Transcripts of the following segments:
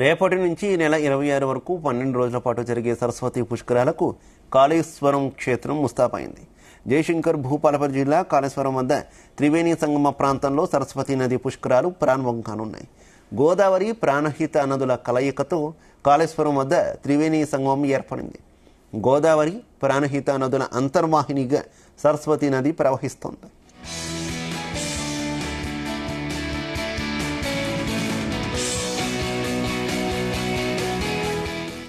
రేపటి నుంచి ఈ నెల 26 వరకు 12 రోజుల పాటు జరిగే సరస్వతి పుష్కరాలకు కాళేశ్వరం క్షేత్రం ముస్తాబైంది. జయశంకర్ భూపాలపల్లి జిల్లా కాళేశ్వరం వద్ద త్రివేణి సంగమ ప్రాంతంలో సరస్వతి నది పుష్కరాలు ప్రారంభం కానున్నాయి. గోదావరి ప్రాణహిత నదుల కలయికతో కాళేశ్వరం వద్ద త్రివేణి సంగమం ఏర్పడింది. గోదావరి ప్రాణహిత నదుల అంతర్వాహినిగా సరస్వతి నది ప్రవహిస్తోంది.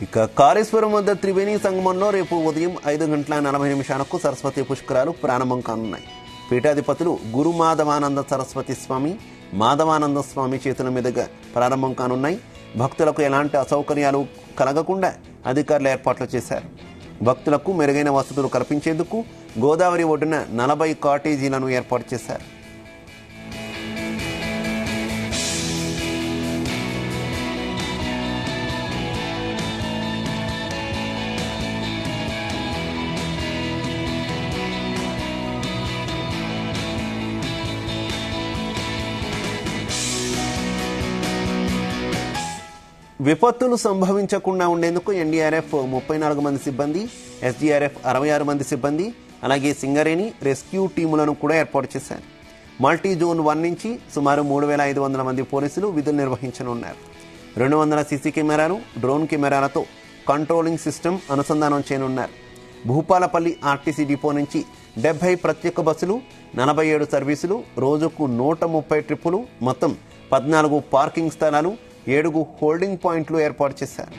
ఇక కాళేశ్వరం వద్ద త్రివేణి సంగమంలో రేపు ఉదయం 5:40 సరస్వతి పుష్కరాలు ప్రారంభం కానున్నాయి. పీఠాధిపతులు గురు మాధవానంద సరస్వతి స్వామి, మాధవానంద స్వామి చేతుల మీదుగా ప్రారంభం కానున్నాయి. భక్తులకు ఎలాంటి అసౌకర్యాలు కలగకుండా అధికారులు ఏర్పాట్లు చేశారు. భక్తులకు మెరుగైన వసతులు కల్పించేందుకు గోదావరి ఒడ్డున 40 కాటేజీలను ఏర్పాటు చేశారు. విపత్తులు సంభవించకుండా ఉండేందుకు ఎన్డీఆర్ఎఫ్ 34 మంది సిబ్బంది, ఎస్డీఆర్ఎఫ్ 66 మంది సిబ్బంది, అలాగే సింగరేణి రెస్క్యూ టీములను కూడా ఏర్పాటు చేశారు. మల్టీ జోన్ 1 నుంచి సుమారు 3500 మంది పోలీసులు విధులు నిర్వహించనున్నారు. 200 సీసీ కెమెరాలు, డ్రోన్ కెమెరాలతో కంట్రోలింగ్ సిస్టమ్ అనుసంధానం చేయనున్నారు. భూపాలపల్లి ఆర్టీసీ డిపో నుంచి 70 ప్రత్యేక బస్సులు, 47 సర్వీసులు, రోజుకు 130 ట్రిప్పులు, మొత్తం 14 పార్కింగ్ స్థలాలు, 7 హోల్డింగ్ పాయింట్లు ఏర్పాటు చేశారు.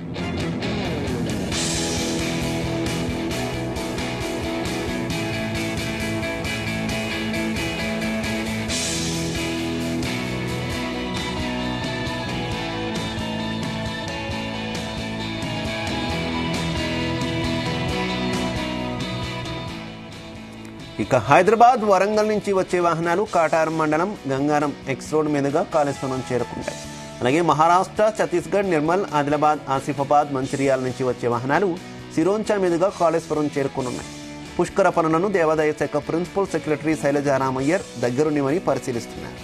ఇక హైదరాబాద్, వరంగల్ నుంచి వచ్చే వాహనాలు కాటారం మండలం గంగారం ఎక్స్ రోడ్ మీదుగా కాళేశ్వరం చేరుకుంటాయి. అలాగే మహారాష్ట్ర, ఛత్తీస్గఢ్, నిర్మల్, ఆదిలాబాద్, ఆసిఫాబాద్, మంచిర్యాల నుంచి వచ్చే వాహనాలు సిరోంచా మీదుగా కాళేశ్వరం చేరుకున్నాయి. పుష్కర పనులను దేవాదాయ శాఖ ప్రిన్సిపల్ సెక్రటరీ శైలజారామయ్యర్ దగ్గరుండి పరిశీలిస్తున్నారు.